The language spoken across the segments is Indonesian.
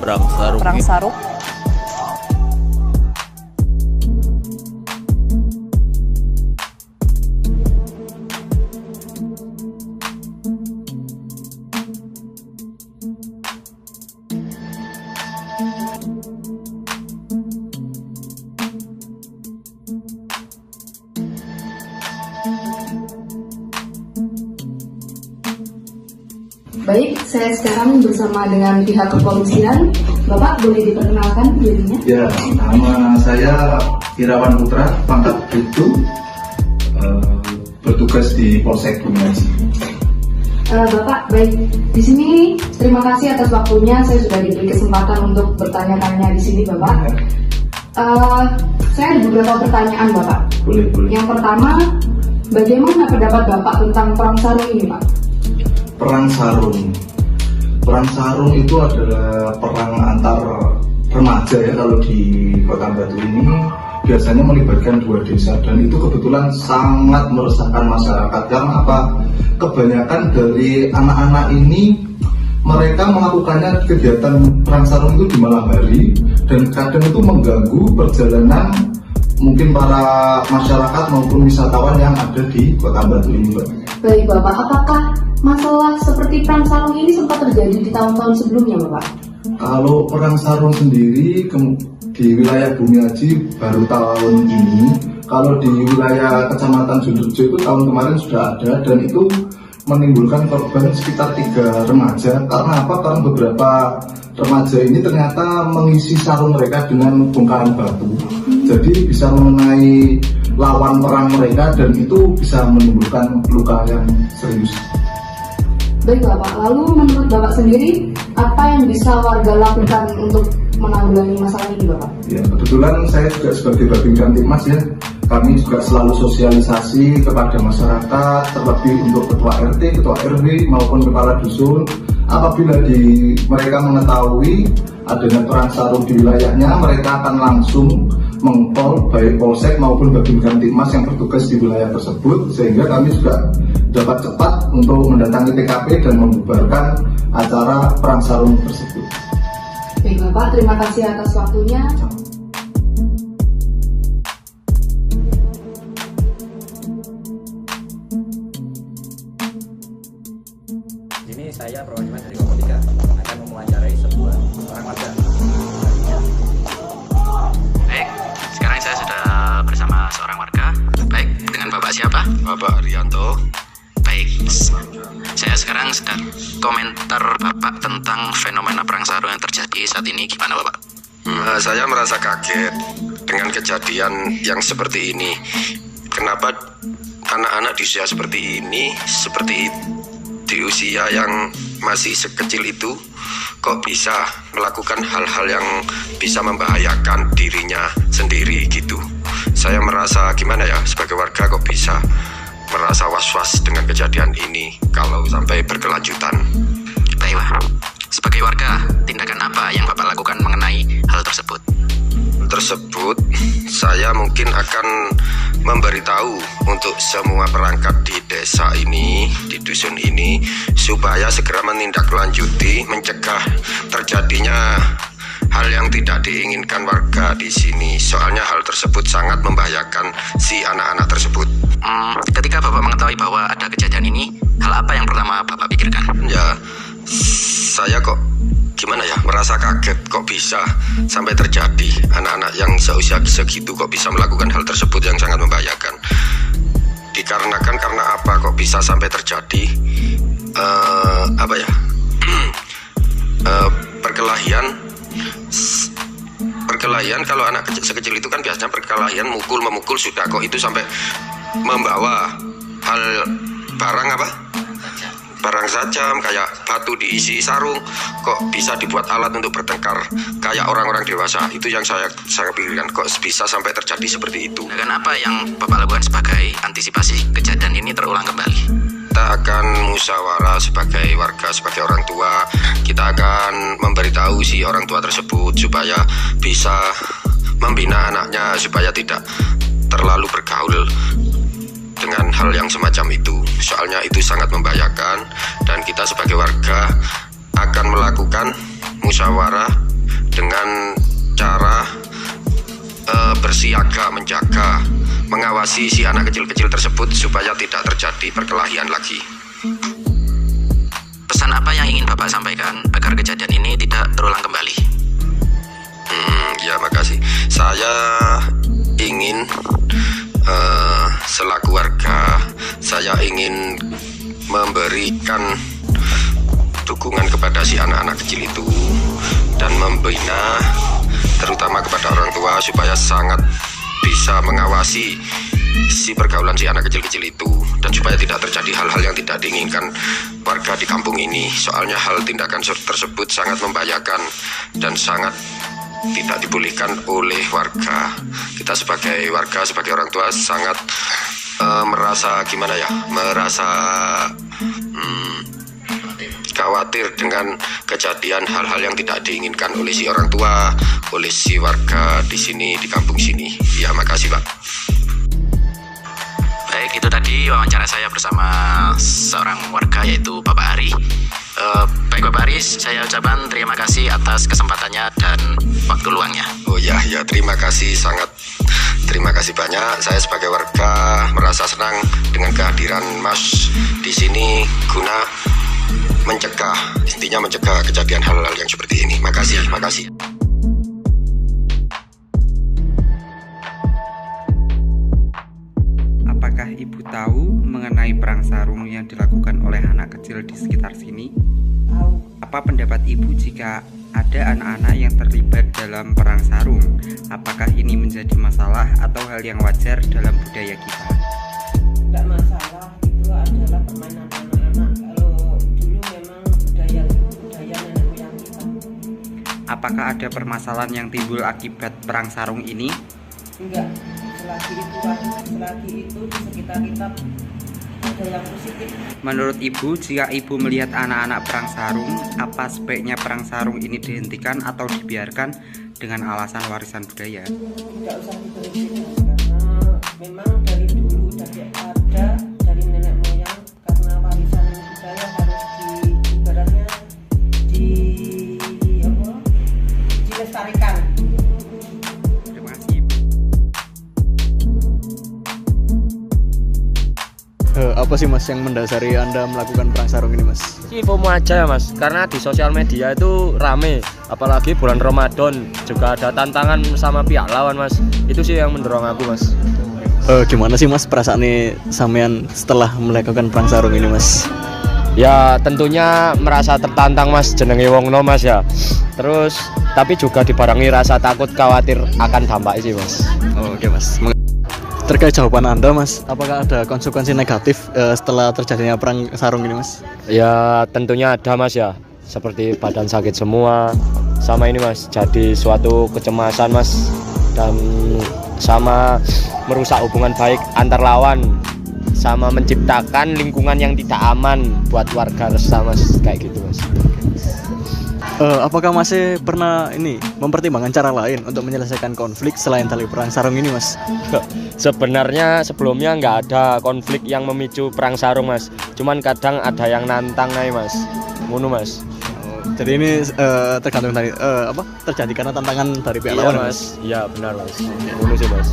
Perang sarung. Perang ya. sarung. Baik, saya sekarang bersama dengan pihak kepolisian. Bapak boleh diperkenalkan dirinya? Ya, nama saya Irawan Putra, pangkat Bribtu, bertugas di Polsek Bumiaji. Bapak, baik. Di sini terima kasih atas waktunya. Saya sudah diberi kesempatan untuk bertanya-tanya di sini, Bapak. Saya ada beberapa pertanyaan, Bapak. Boleh. Yang pertama, bagaimana pendapat Bapak tentang perang sarung ini, Pak? Perang sarung itu adalah perang antar remaja ya, kalau di Kota Batu ini biasanya melibatkan dua desa, dan itu kebetulan sangat meresahkan masyarakat. Karena apa? Kebanyakan dari anak-anak ini mereka melakukannya kegiatan perang sarung itu di malam hari, dan kadang itu mengganggu perjalanan mungkin para masyarakat maupun wisatawan yang ada di Kota Batu ini, Pak. Baik, Bapak. Apakah masalah seperti perang sarung ini sempat terjadi di tahun-tahun sebelumnya, Bapak? Kalau perang sarung sendiri di wilayah Bumiaji baru tahun ini. Kalau di wilayah Kecamatan Jundurjo itu tahun kemarin sudah ada, dan itu menimbulkan korban sekitar 3 remaja. Karena apa? Karena beberapa remaja ini ternyata mengisi sarung mereka dengan bongkahan batu. Jadi bisa mengenai lawan perang mereka, dan itu bisa menimbulkan luka yang serius. Baik, Bapak. Lalu menurut Bapak sendiri, apa yang bisa warga lakukan untuk menanggulangi masalah ini, Bapak? Ya, kebetulan saya juga sebagai Babin Kamtibmas ya, kami juga selalu sosialisasi kepada masyarakat, terlebih untuk ketua RT, ketua RW maupun kepala dusun. Apabila mereka mengetahui adanya perang sarung di wilayahnya, mereka akan langsung mengkol baik Polsek maupun Babin Kamtibmas yang bertugas di wilayah tersebut, sehingga kami juga dapat cepat untuk mendatangi TKP dan membubarkan acara perang sarung tersebut. Baik, Bapak. Terima kasih atas waktunya. Ini saya perwakilan dari Komodika akan mewawancarai sebuah orang warga. Baik, sekarang saya sudah bersama seorang warga. Baik, dengan Bapak siapa? Bapak Arianto. Baik, saya sekarang sedang komentar Bapak tentang fenomena perang sarung yang terjadi saat ini. Gimana Bapak? Saya merasa kaget dengan kejadian yang seperti ini. Kenapa anak-anak di usia seperti ini, di usia yang masih sekecil itu, kok bisa melakukan hal-hal yang bisa membahayakan dirinya sendiri gitu. Saya merasa gimana ya, sebagai warga kok bisa merasa was-was dengan kejadian ini kalau sampai berkelanjutan. Baik Pak, sebagai warga, tindakan apa yang Bapak lakukan mengenai hal tersebut? Saya mungkin akan memberitahu untuk semua perangkat di desa ini, di dusun ini, supaya segera menindaklanjuti, mencegah terjadinya hal yang tidak diinginkan warga di sini. Soalnya hal tersebut sangat membahayakan si anak-anak tersebut. Ketika Bapak mengetahui bahwa ada kejadian ini, hal apa yang pertama Bapak pikirkan? Ya, saya kok gimana ya, merasa kaget kok bisa sampai terjadi. Anak-anak yang seusia segitu kok bisa melakukan hal tersebut yang sangat membahayakan. Dikarenakan karena apa kok bisa sampai terjadi perkelahian. Kalau anak sekecil itu kan biasanya perkelahian memukul sudah, kok itu sampai membawa hal barang sajam kayak batu diisi sarung, kok bisa dibuat alat untuk bertengkar kayak orang-orang dewasa. Itu yang saya pikirkan, kok bisa sampai terjadi seperti itu. Dan apa yang Bapak lakukan sebagai antisipasi kejadian ini terulang kembali? Kita akan musyawarah sebagai warga, sebagai orang tua. Kita akan memberitahu si orang tua tersebut supaya bisa membina anaknya supaya tidak terlalu bergaul dengan hal yang semacam itu. Soalnya itu sangat membahayakan, dan kita sebagai warga akan melakukan musyawarah dengan cara bersiaga, menjaga, mengawasi si anak kecil-kecil tersebut supaya tidak terjadi perkelahian lagi. Pesan apa yang ingin Bapak sampaikan agar kejadian ini tidak terulang kembali? Ya, makasih. Saya ingin selaku warga, saya ingin memberikan dukungan kepada si anak-anak kecil itu dan membina terutama kepada orang tua supaya sangat bisa mengawasi si pergaulan si anak kecil-kecil itu dan supaya tidak terjadi hal-hal yang tidak diinginkan warga di kampung ini. Soalnya hal tindakan tersebut sangat membahayakan dan sangat tidak dibolehkan oleh warga. Kita sebagai warga, sebagai orang tua sangat merasa gimana ya, merasa khawatir dengan kejadian hal-hal yang tidak diinginkan oleh si orang tua, oleh si warga di sini, di kampung sini. Ya, makasih Pak. Baik, itu tadi wawancara saya bersama seorang warga yaitu Bapak Ari. Baik Bapak Ari, saya ucapkan terima kasih atas kesempatannya dan waktu luangnya. Oh ya, terima kasih, sangat terima kasih banyak. Saya sebagai warga merasa senang dengan kehadiran Mas di sini guna intinya mencegah kejadian hal-hal yang seperti ini. Makasih. Apakah Ibu tahu mengenai perang sarung yang dilakukan oleh anak kecil di sekitar sini? Apa pendapat Ibu jika ada anak-anak yang terlibat dalam perang sarung? Apakah ini menjadi masalah atau hal yang wajar dalam budaya kita? Tidak masalah, itu adalah permainan anak-anak. Kalau dulu memang budaya nenek moyang kita. Apakah ada permasalahan yang timbul akibat perang sarung ini? Enggak, selagi itu di sekitar kita ada yang positif. Menurut Ibu, jika Ibu melihat anak-anak perang sarung, apa sebaiknya perang sarung ini dihentikan atau dibiarkan dengan alasan warisan budaya? Tidak usah diberhentikan karena memang dari dulu ada dari nenek moyang, karena warisan budaya harus ibaratnya dilestarikan. Terima kasih Ibu. Apa sih Mas yang mendasari Anda melakukan perang sarung ini Mas? FOMO aja ya Mas, karena di sosial media itu rame, apalagi bulan Ramadan juga ada tantangan sama pihak lawan Mas. Itu sih yang mendorong aku Mas. Gimana sih Mas perasaan nih sampean setelah melakukan perang sarung ini Mas? Ya tentunya merasa tertantang Mas, jenenge wong no Mas ya. Terus tapi juga dibarengi rasa takut, khawatir akan dampak sih Mas. Oke Mas. Terkait jawaban Anda Mas, apakah ada konsekuensi negatif setelah terjadinya perang sarung ini Mas? Ya tentunya ada Mas ya, seperti badan sakit semua, sama ini Mas, jadi suatu kecemasan Mas, dan sama merusak hubungan baik antar lawan, sama menciptakan lingkungan yang tidak aman buat warga resah Mas, kayak gitu Mas. Apakah masih pernah mempertimbangkan cara lain untuk menyelesaikan konflik selain tali perang sarung ini Mas? Sebenarnya sebelumnya nggak ada konflik yang memicu perang sarung Mas, cuman kadang ada yang nantang nih Mas, ngono Mas. Jadi ini tergantung dari terjadi karena tantangan dari pihak lawan Mas? Iya benar Mas, ngono sih Mas.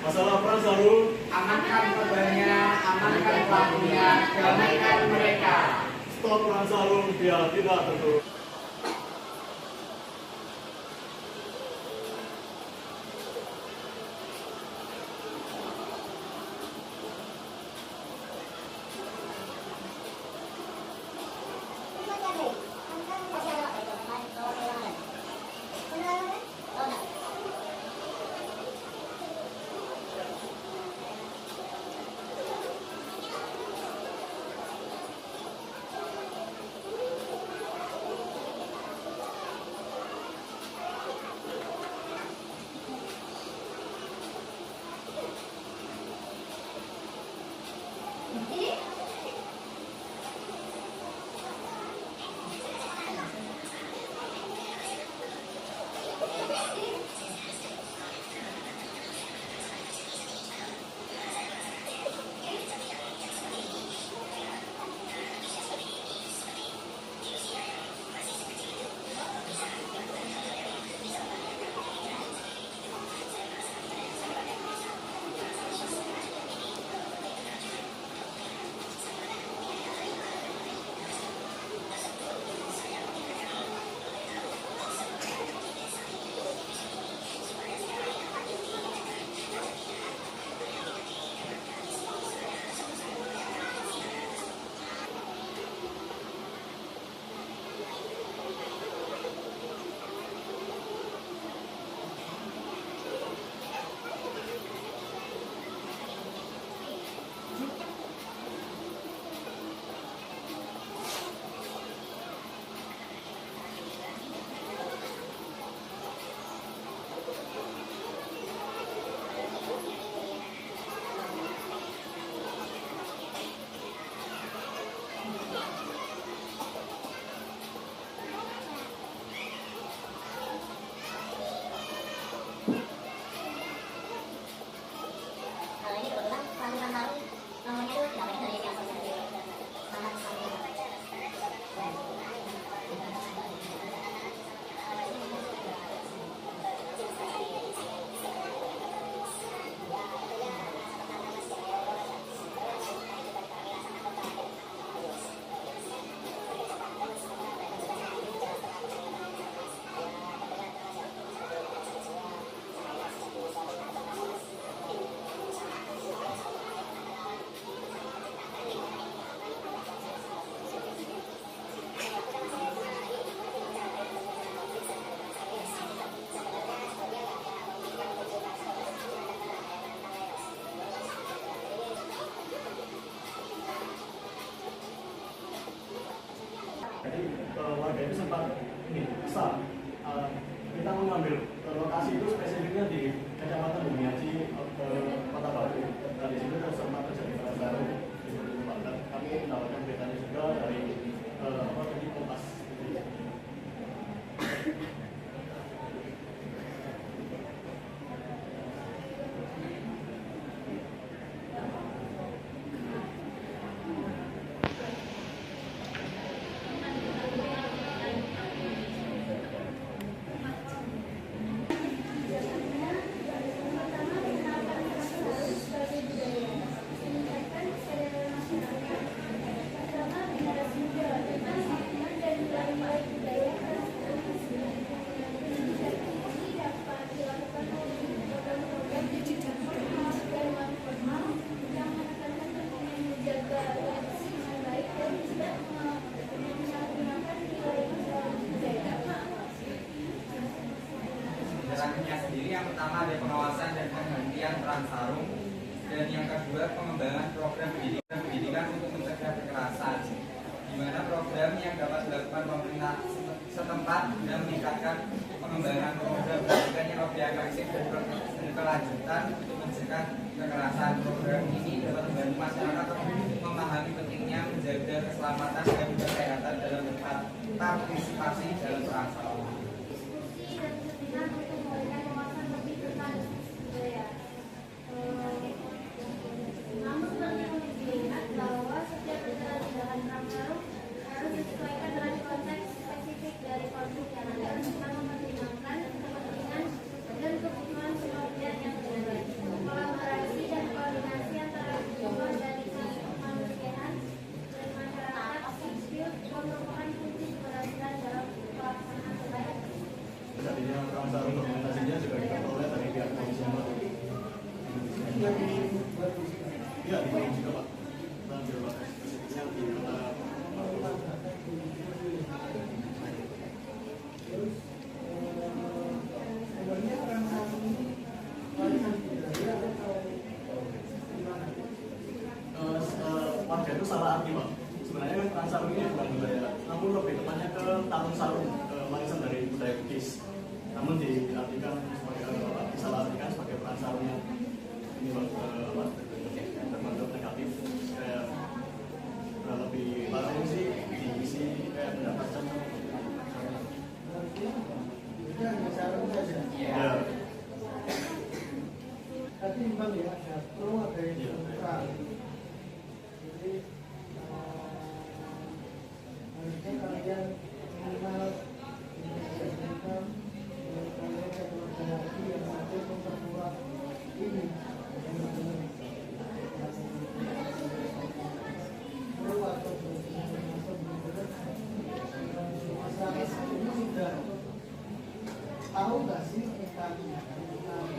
Masalah perang sarung, amankan korbannya, amankan pelakunya, damaikan mereka. Stop perang sarung biar tidak terus. Jadi warga itu sempat bisa kita mengambil lokasi itu spesifiknya di Kecamatan Bumiaji, Kota Batu. Dan di situ sempat terjadi perang di suatu tempat. Dan kami mendapatkan beritanya juga dari Kompas. Jalannya sendiri yang pertama ada pengawasan dan penghentian perang sarung, dan yang kedua pengembangan program pendidikan untuk mencegah kekerasan, di mana program yang dapat dilakukan pemerintah setempat dan meningkatkan pengembangan program pendidikan yang lebih agresif dan berkelanjutan untuk mencegah kekerasan. Program ini dapat membantu masyarakat memahami pentingnya menjaga keselamatan dan kesehatan dalam berpartisipasi dalam perang sarung. Namun perlu dilihat bahwa setiap tindakan perang sarung harus disesuaikan dengan konteks spesifik dari konflik yang ada, serta mempertimbangkan kepentingan dan kebutuhan kemudian yang berbeda. Kolaborasi dan koordinasi antara organisasi kemanusiaan dan masyarakat sipil merupakan kunci keberhasilan dalam pelaksanaan terbaik. Jadinya perang sarung dokumentasinya juga diperoleh dari pihak kepolisian Batu. Iya, di Batu juga Pak. Dan di Batu spesifiknya di Kota Batu. Warga itu salah arti Pak. Sebenarnya perang sarung ini bukan budaya, namun lebih tepatnya ke tarung sarung, warisan dari budaya Bugis. Namun diartikan sebagai disalahartikan sebagai perang sarung yang ini terbentuk negatif, kayak lebih parah sih diisi kayak mendapatkan sarung saja. ya. Tapi memang ya ada pro ada yang kontra. Jadi harusnya kalian mengenal kalian ada hati yang mampu memperkuat ini. Masyarakat ini sudah tahu nggak sih tentang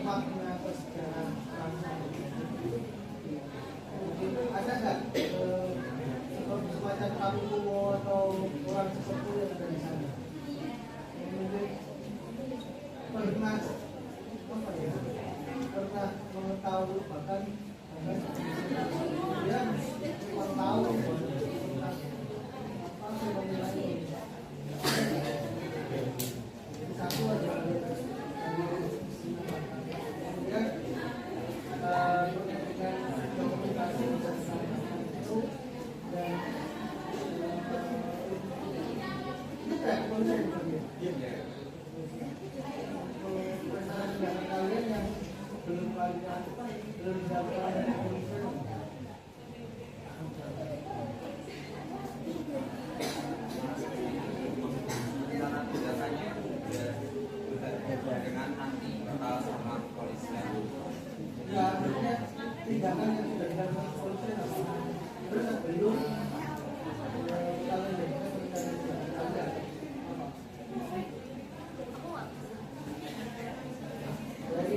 makna persejarah perang sarung? Ada nggak seperti semacam kamu atau orang sesepuh yang ada di sana? Mungkin pernah apa ya? Pernah mengetahui bahkan dia cuma tahu tentang apa sebenarnya. Satu aja kemudian dengan komunikasi itu dan itu kayak konsen kalian yang belum kalian belum dapat konsen dengan anti sama kepolisian. Ya, artinya tindakan yang sudah dilakukan polisi terus belum kalian ada. Dari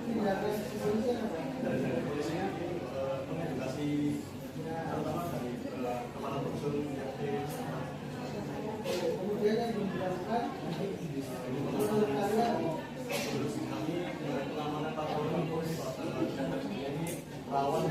tindakan polisi apa? Dari polisinya mengedukasi terutama dari kepala dusun RT. Kemudian yang dilakukan menurut kalian kami pengamanan patroli polisi dan terjadi rawan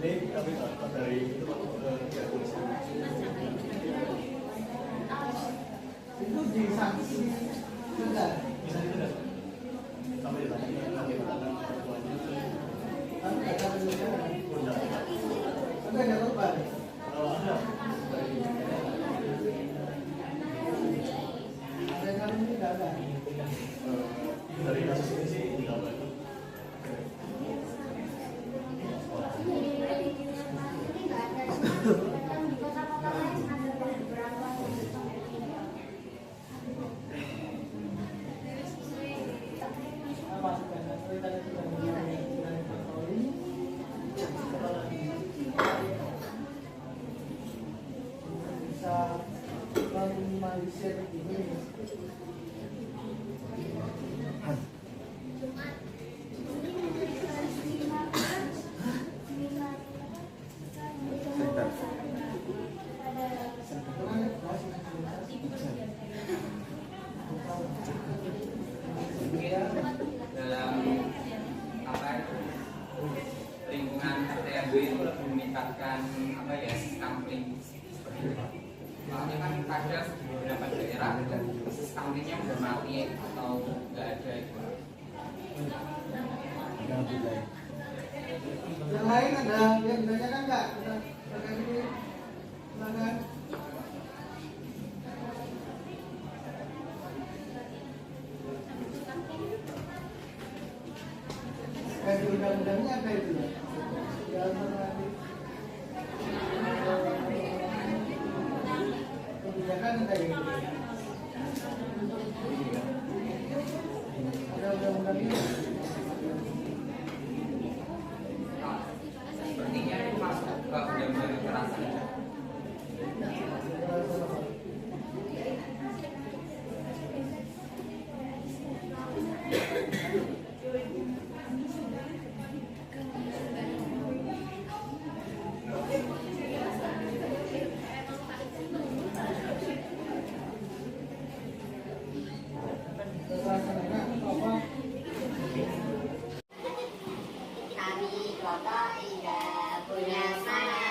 Ini kami dapat dari pihak polisi. Itu di sanksi tidak Bisa tidak? Sampai ditanya lagi tentang perempuannya. ada nggak korban? Kalau ada Saya kali ini tidak ada. dari kasus ini sih tidak ada. Apa sudah cerita itu dari patroli? Bisa meminimalisir ini. Dalam apa lingkungan RT itu lebih meningkatkan apa ya stunting seperti itu. Soalnya kan kadang di beberapa daerah stuntingnya udah mati atau nggak ada itu. Yang lain ada yang ditanyakan nggak? Terkait ini, silakan. Kayak di undang-undangnya ada itu ya. Di alternatif kebijakan ada yang ada undang-undangnya. Sepertinya itu masuk ke undang-undang kekerasan. Kami kelompok tidak punya semangat.